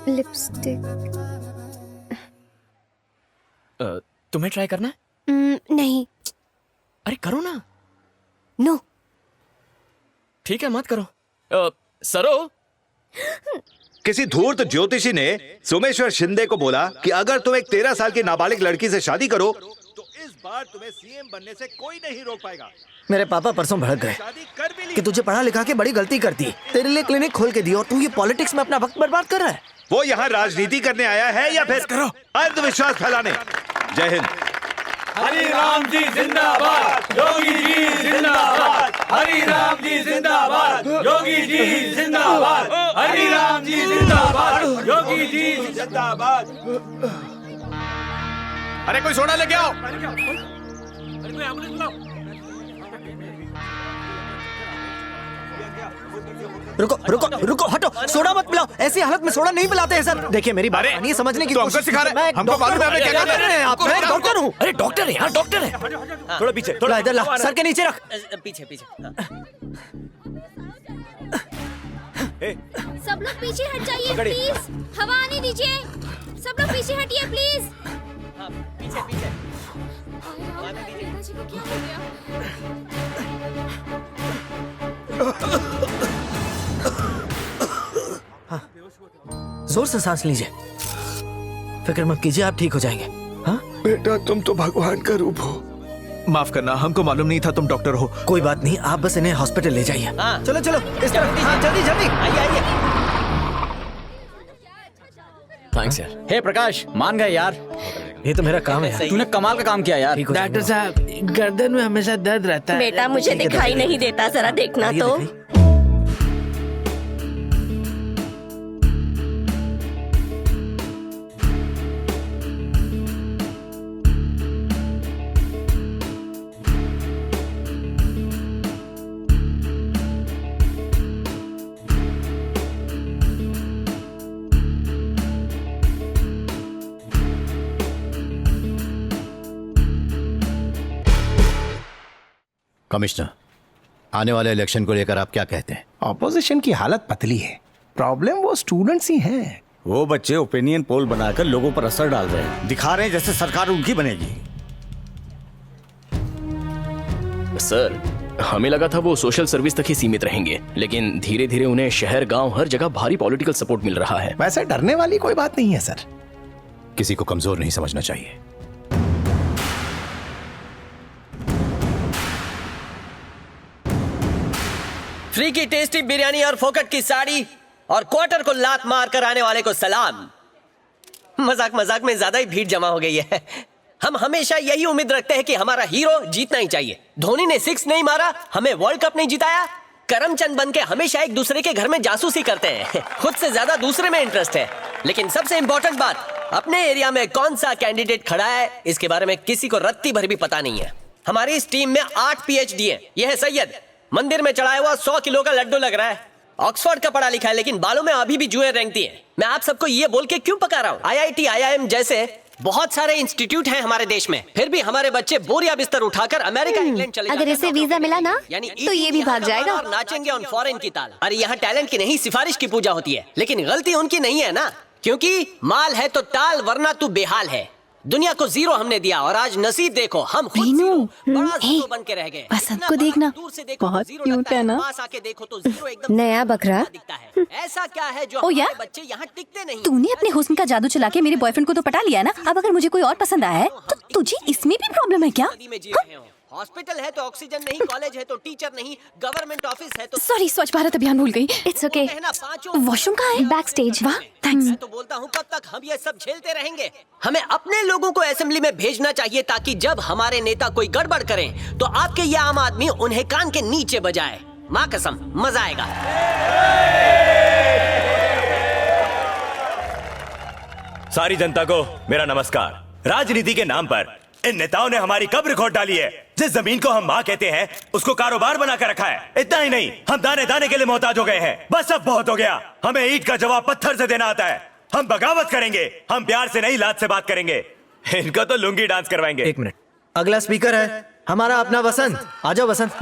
Lipstick. तुम्हें try करना है? नहीं। अरे करो ना। नो। ठीक है, मत करो। सरो, किसी धूर्त ज्योतिषी ने सोमेश्वर शिंदे को बोला कि अगर तुम एक 13 साल की नाबालिग लड़की से शादी करो तो इस बार तुम्हें सीएम बनने से कोई नहीं रोक पाएगा। मेरे पापा परसों भड़क गए शादी कर भी ली। कि तुझे पढ़ा लिखा के बड़ी गलती कर दी, तेरे लिए क्लिनिक खोल के दी और तू ये पॉलिटिक्स में अपना वक्त बर्बाद कर रहा है। वो यहाँ राजनीति करने आया है या फिर अंधविश्वास फैलाने? जय हिंद। हरि राम जी जिंदाबाद, योगी जी जिंदाबाद, हरि राम जी जिंदाबाद, योगी जी जिंदाबाद, हरि राम जी जिंदाबाद, योगी जी जिंदाबाद। अरे कोई सोडा लेके आओ। रुको रुको रुको, हटो, सोडा मत पिलाओ। ऐसी हालत में सोडा नहीं पिलाते हैं सर। देखिए मेरी बात मानिए, समझने की कोशिश सिखा रहे हैं। हमको मालूम है हमें क्या करना है। आप मैं डॉक्टर हूँ। अरे डॉक्टर है यार, डॉक्टर है। थोड़ा पीछे, थोड़ा इधर ला, सर के नीचे रख। पीछे पीछे। सब लोग पीछे हट जाइए प्लीज, हवा आने दीजिए। सब लोग पीछे हटिए प्लीज। पीछे पीछे। पिताजी को क्या हो गया? जोर से सांस लीजिए, फिक्र मत कीजिए, आप ठीक हो जाएंगे। हाँ बेटा, तुम तो भगवान का रूप हो। माफ करना, हमको मालूम नहीं था तुम डॉक्टर हो। कोई बात नहीं, आप बस इन्हें हॉस्पिटल ले जाइए। हाँ। चलो चलो इस तरफ। हाँ जल्दी जल्दी आइए आइए। थैंक्स यार। हे प्रकाश, मान गए यार। ये तो मेरा काम है। तूने कमाल का काम किया यार। डॉक्टर साहब, गर्दन में हमेशा दर्द रहता है। बेटा मुझे दिखाई नहीं देता, जरा देखना तो। कमिश्नर, आने वाले इलेक्शन को लेकर आप क्या कहते हैं? ऑपोजिशन की हालत पतली है, प्रॉब्लम वो स्टूडेंट्स ही हैं। वो बच्चे ओपिनियन पोल बनाकर लोगों पर असर डाल रहे हैं, दिखा रहे हैं जैसे सरकार उनकी बनेगी। सर, हमें लगा था वो सोशल सर्विस तक ही सीमित रहेंगे, लेकिन धीरे धीरे उन्हें शहर गांव हर जगह भारी पॉलिटिकल सपोर्ट मिल रहा है। वैसे डरने वाली कोई बात नहीं है सर। किसी को कमजोर नहीं समझना चाहिए। फ्री की टेस्टी बिरयानी और फोकट की साड़ी और क्वार्टर को लात मार कर आने वाले को सलाम। मजाक मजाक में ज्यादा ही भीड़ जमा हो गई है। हम हमेशा यही उम्मीद रखते हैं कि हमारा हीरो जीतना ही चाहिए। धोनी ने 6 नहीं मारा, हमें वर्ल्ड कप नहीं जिताया। करमचंद बन के हमेशा एक दूसरे के घर में जासूसी करते हैं, खुद से ज्यादा दूसरे में इंटरेस्ट है। लेकिन सबसे इंपॉर्टेंट बात, अपने एरिया में कौन सा कैंडिडेट खड़ा है इसके बारे में किसी को रत्ती भर भी पता नहीं है। हमारी इस टीम में 8 PhD है। यह है सैयद, मंदिर में चढ़ाया हुआ 100 किलो का लड्डू लग रहा है। ऑक्सफोर्ड का पढ़ा लिखा है, लेकिन बालों में अभी भी जुएं रेंगती हैं। मैं आप सबको ये बोल के क्यों पका रहा हूँ? IIT, IIM जैसे बहुत सारे इंस्टीट्यूट हैं हमारे देश में, फिर भी हमारे बच्चे बोरिया बिस्तर उठाकर अमेरिका इंग्लैंड चले जाते हैं। अगर इसे वीजा मिला ना तो ये भी भाग जाएगा और नाचेंगे ऑन फॉरेन की ताल। अरे यहाँ टैलेंट की नहीं, सिफारिश की पूजा होती है। लेकिन गलती उनकी नहीं है ना, क्योंकि माल है तो टाल, वरना तू बेहाल है। दुनिया को 0 हमने दिया और आज नसीब देखो, हम खुद बड़ा 0 बन के रह गए। बसंत को देखना, बहुत क्यूट है ना। पास आके देखो तो 0 एकदम नया बकरा दिखता है। ऐसा क्या है जो हमारे बच्चे यहाँ टिकते नहीं? तूने अपने हुस्न का जादू चला के मेरे बॉयफ्रेंड को तो पटा लिया ना। अब अगर मुझे कोई और पसंद आया है तो तुझे इसमें भी प्रॉब्लम है क्या? हॉस्पिटल है तो ऑक्सीजन नहीं, कॉलेज है तो टीचर नहीं, गवर्नमेंट ऑफिस है तो सॉरी, स्वच्छ भारत अभियान भूल गई। It's okay. वॉशरूम कहाँ है? Back stage. वाह, थैंक्स। मैं तो बोलता हूँ कब तक हम ये सब झेलते रहेंगे? हमें अपने लोगों को असेंबली में भेजना चाहिए ताकि जब हमारे नेता कोई गड़बड़ करें तो आपके ये आम आदमी उन्हें कान के नीचे बजाए। माँ कसम, मजा आएगा। सारी जनता को मेरा नमस्कार। राजनीति के नाम पर इन नेताओं ने हमारी कब्र खोद डाली है। जिस जमीन को हम माँ कहते हैं उसको कारोबार बना कर रखा है। इतना ही नहीं, हम दाने दाने के लिए मोहताज हो गए हैं। बस अब बहुत हो गया। हमें ईंट का जवाब पत्थर से देना आता है। हम बगावत करेंगे, हम प्यार से नहीं लात से बात करेंगे। इनका तो लुंगी डांस करवाएंगे। 1 मिनट, अगला स्पीकर है हमारा अपना वसंत। आ जाओ वसंत।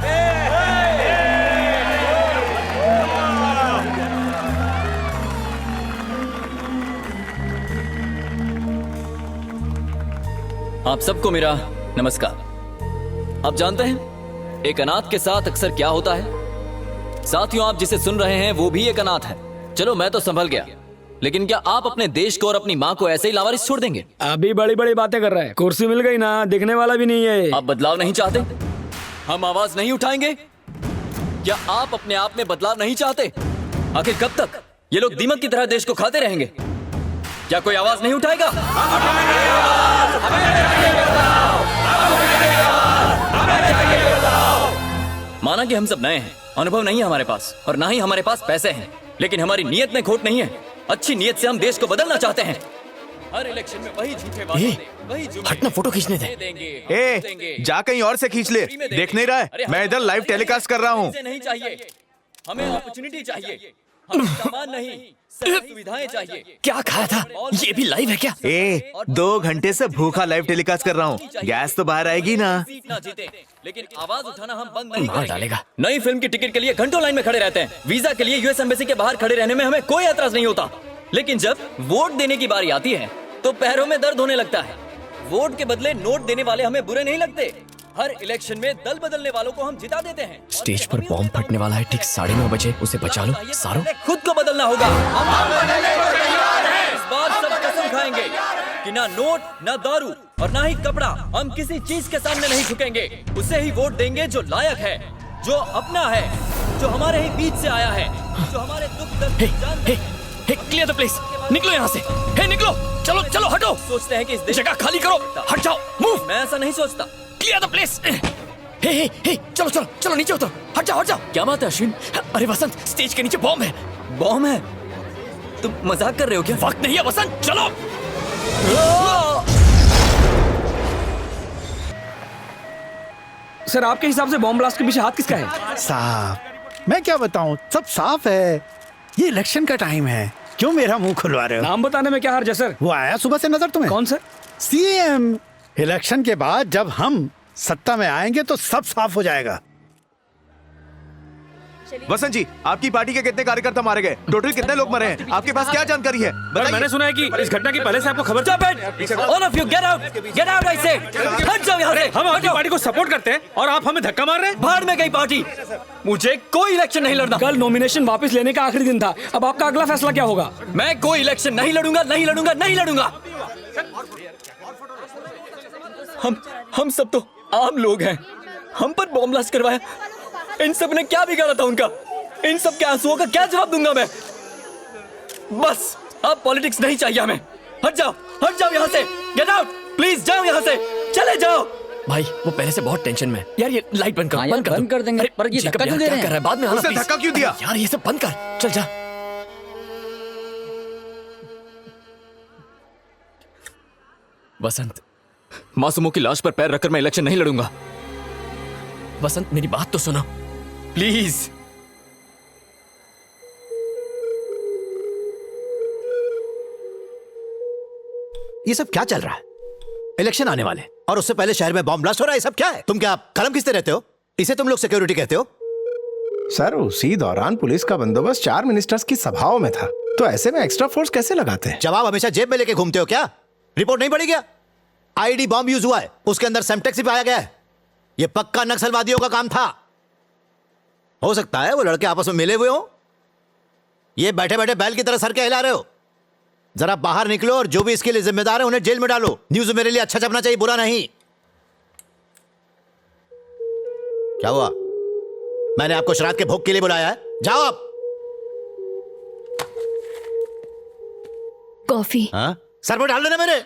आप सबको मेरा नमस्कार। आप जानते हैं एक अनाथ के साथ अक्सर क्या होता है? साथियों, आप जिसे सुन रहे हैं वो भी एक अनाथ है। चलो मैं तो संभल गया, लेकिन क्या आप अपने देश को और अपनी माँ को ऐसे ही लावारिस छोड़ देंगे? अभी बड़ी बड़ी बातें कर रहा है। कुर्सी मिल गई ना, दिखने वाला भी नहीं है। आप बदलाव नहीं चाहते? हम आवाज नहीं उठाएंगे? क्या आप अपने आप में बदलाव नहीं चाहते? आखिर कब तक ये लोग दीमक की तरह देश को खाते रहेंगे? क्या कोई आवाज नहीं उठाएगा? माना कि हम सब नए हैं, अनुभव नहीं है हमारे पास और ना ही हमारे पास पैसे हैं, लेकिन हमारी नीयत में खोट नहीं है। अच्छी नीयत से हम देश को बदलना चाहते हैं। हर इलेक्शन में वही झूठे वादे, वही जुमले, हटना, फोटो खींचने दे। देंगे, जा कहीं और से खींच ले, देख नहीं रहा है? मैं इधर लाइव टेलीकास्ट कर रहा हूँ। नहीं चाहिए, हमें अपॉर्चुनिटी चाहिए, हमें सामान नहीं, सुविधाएं चाहिए। क्या खाया था? ये भी लाइव है क्या? 2 घंटे से भूखा लाइव टेलीकास्ट कर रहा हूँ। गैस तो बाहर आएगी ना? ना जीते, लेकिन आवाज उठाना हम बंद नहीं मार डालेगा। नई फिल्म की टिकट के लिए घंटों लाइन में खड़े रहते हैं। वीजा के लिए यूएस एम्बेसी के बाहर खड़े रहने में हमें कोई एतराज नहीं होता, लेकिन जब वोट देने की बारी आती है तो पैरों में दर्द होने लगता है। वोट के बदले नोट देने वाले हमें बुरे नहीं लगते। हर इलेक्शन में दल बदलने वालों को हम जिता देते हैं। स्टेज पर बॉम्ब फटने वाला है, ठीक 9:30 बजे, उसे बचा लो। सारो, खुद को बदलना होगा। इस बार सब कसम खाएंगे कि ना नोट, ना दारू और ना ही कपड़ा, हम किसी चीज के सामने नहीं झुकेंगे। उसे ही वोट देंगे जो लायक है, जो अपना है, जो हमारे ही बीच से आया है, जो हमारे दुख दर्द क्लियर द प्लेस। निकलो यहाँ से। हे निकलो, चलो चलो हटो। सोचते हैं कि इस जगह खाली करो, हट जाओ, मूव। मैं ऐसा नहीं सोचता। Clear the place. हे चलो चलो चलो, नीचे उतरो, हट जाओ हट जाओ। क्या बात है अश्विन? अरे वसंत, स्टेज के नीचे बॉम्ब है। बॉम्ब है? तुम मजाक कर रहे हो क्या? वक्त नहीं है वसंत, चलो। सर, आपके हिसाब से बॉम्ब ब्लास्ट के पीछे हाथ किसका है? साहब मैं क्या बताऊं, सब साफ है। ये इलेक्शन का टाइम है, क्यों मेरा मुंह खुलवा रहे हो? नाम बताने में क्या हर्ज है सर? वो आया सुबह से नजर तुम्हें? कौन सर? सीएम। इलेक्शन के बाद जब हम सत्ता में आएंगे तो सब साफ हो जाएगा। वसंत जी, आपकी पार्टी के कितने कार्यकर्ता मारे गए? टोटल कितने लोग मरे हैं? आपके पास क्या जानकारी है? मैंने सुना है कि इस घटना की पहले से आपको खबर थी। All of you get out! Get out, I say! हट जाओ यहाँ से। हम आपकी पार्टी को सपोर्ट करते हैं और आप हमें धक्का मार रहे हैं। बाहर में गई पार्टी। मुझे कोई इलेक्शन नहीं लड़ना। कल नॉमिनेशन वापस लेने का आखिरी दिन था, अब आपका अगला फैसला क्या होगा? मैं कोई इलेक्शन नहीं लड़ूंगा, नहीं लड़ूंगा, नहीं लड़ूंगा। हम सब तो आम लोग हैं। हम पर बॉम्ब ब्लास्ट करवाया, इन सब ने क्या बिगाड़ा था उनका? इन सब के आंसुओं का क्या जवाब दूंगा मैं? बस अब पॉलिटिक्स नहीं चाहिए हमें। हट जाओ यहाँ से। गेट आउट, प्लीज जाओ यहाँ से, चले जाओ। भाई वो पहले से बहुत टेंशन में है। यार ये लाइट बंद कर, बंद कर देंगे। पर ये धक्का क्यों दे रहे हैं? कर रहा है? बाद में आना उसे please। धक्का क्यों दिया? यार ये सब बंद कर, चल जा। वसंत, मासूमों की लाश पर पैर रखकर मैं इलेक्शन नहीं लड़ूंगा। वसंत मेरी बात तो सुनो प्लीज। ये सब क्या चल रहा है? इलेक्शन आने वाले और उससे पहले शहर में बॉम्ब ब्लास्ट हो रहा है। सब क्या है? तुम क्या कलम खींचते रहते हो? इसे तुम लोग सिक्योरिटी कहते हो? सर उसी दौरान पुलिस का बंदोबस्त 4 मिनिस्टर्स की सभाओं में था, तो ऐसे में एक्स्ट्रा फोर्स कैसे लगाते हैं? जवाब हमेशा जेब में लेके घूमते हो क्या? रिपोर्ट नहीं पड़ी क्या? आईडी बॉम्ब यूज हुआ है, उसके अंदर सेम्टेक्स भी पाया गया है। ये पक्का नक्सलवादियों का काम था। हो सकता है वो लड़के आपस में मिले हुए हो। ये बैठे बैठे बैल की तरह सर के हिला रहे हो। जरा बाहर निकलो और जो भी इसके लिए जिम्मेदार है उन्हें जेल में डालो। न्यूज मेरे लिए अच्छा छपना चाहिए, बुरा नहीं। क्या हुआ? मैंने आपको श्राद्ध के भोग के लिए बुलाया है, जाओ आप। कॉफी। हाँ? सर पर डाल दो ना मेरे।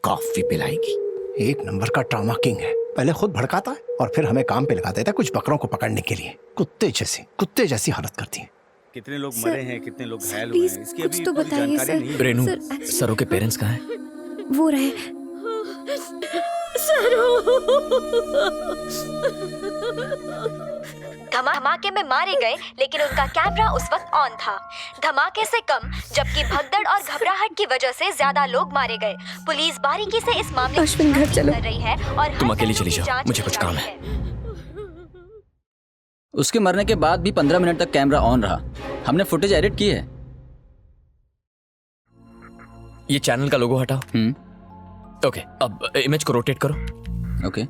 कॉफी पिलाएगी। एक नंबर का ट्रॉमा किंग है। पहले खुद भड़काता है और फिर हमें काम पे लगा देता है कुछ बकरों को पकड़ने के लिए। कुत्ते जैसी हालत करती है। कितने लोग मरे हैं, कितने लोग घायल हुए हैं, इसकी अभी तो पूरी बताइए जानकारी नहीं है। रेनू, सरों के पेरेंट्स कहाँ हैं? वो रहे। धमाके में मारे गए, लेकिन उनका कैमरा उस वक्त ऑन था। धमाके से कम, जबकि भगदड़ और घबराहट की वजह से ज्यादा लोग मारे गए। पुलिस बारीकी से इस मामले अश्विन, घर चलो। कर रही है और तुम हर अकेली पहलू चली की जाओ, जांच मुझे की कुछ जा काम रही है। उसके मरने के बाद भी 15 मिनट तक कैमरा ऑन रहा। हमने फुटेज एडिट की है। ये चैनल का लोगो हटाओ। ओके, अब इमेज को रोटेट करो। ओके,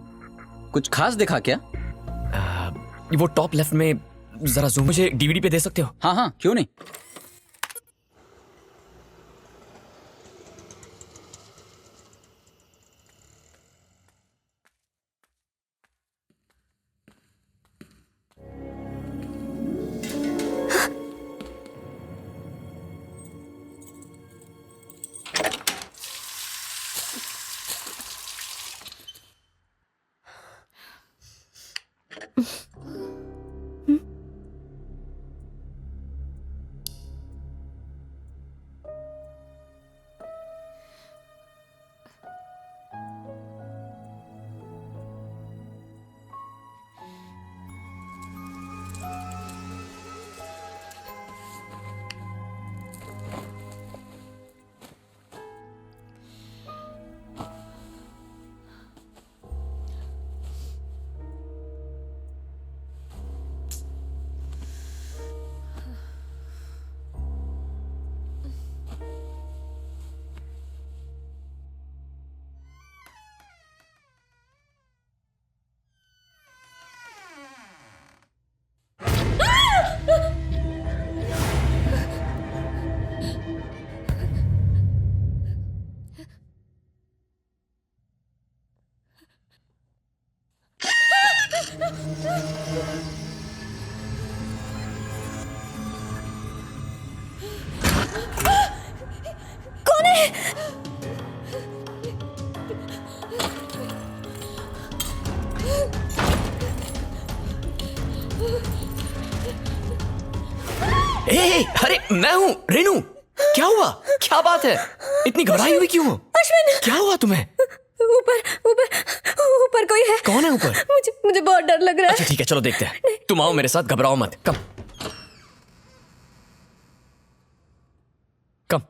कुछ खास दिखा क्या? वो टॉप लेफ्ट में जरा जूम मुझे डीवीडी पे दे सकते हो? हाँ हाँ, क्यों नहीं। कौन है? ए, अरे मैं हूँ रेनू। क्या हुआ? क्या बात है? इतनी घबराई हुई क्यों हो? अश्विन, क्या हुआ तुम्हें? ऊपर ऊपर ऊपर कोई है। कौन है ऊपर? मुझे बहुत डर लग रहा है। अच्छा ठीक है, चलो देखते हैं। तुम आओ मेरे साथ, घबराओ मत। कम कम।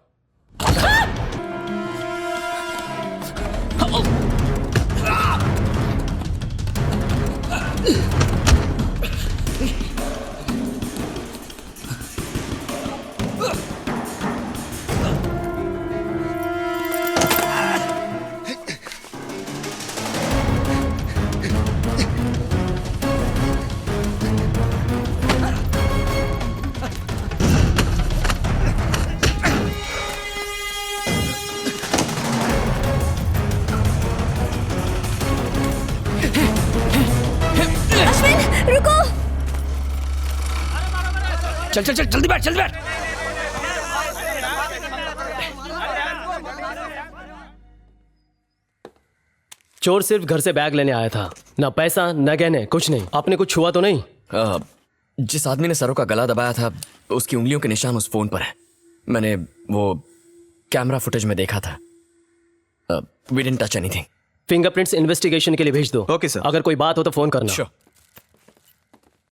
रुको। चल चल चल, जल्दी बैठ, जल्दी बैठ। चोर सिर्फ घर से बैग लेने आया था, ना पैसा ना गहने, कुछ नहीं। आपने कुछ छुआ तो नहीं? जिस आदमी ने सरों का गला दबाया था उसकी उंगलियों के निशान उस फोन पर है। मैंने वो कैमरा फुटेज में देखा था। We didn't touch anything. Fingerprints investigation के लिए भेज दो। Okay sir. अगर कोई बात हो तो फोन करना। श्योर।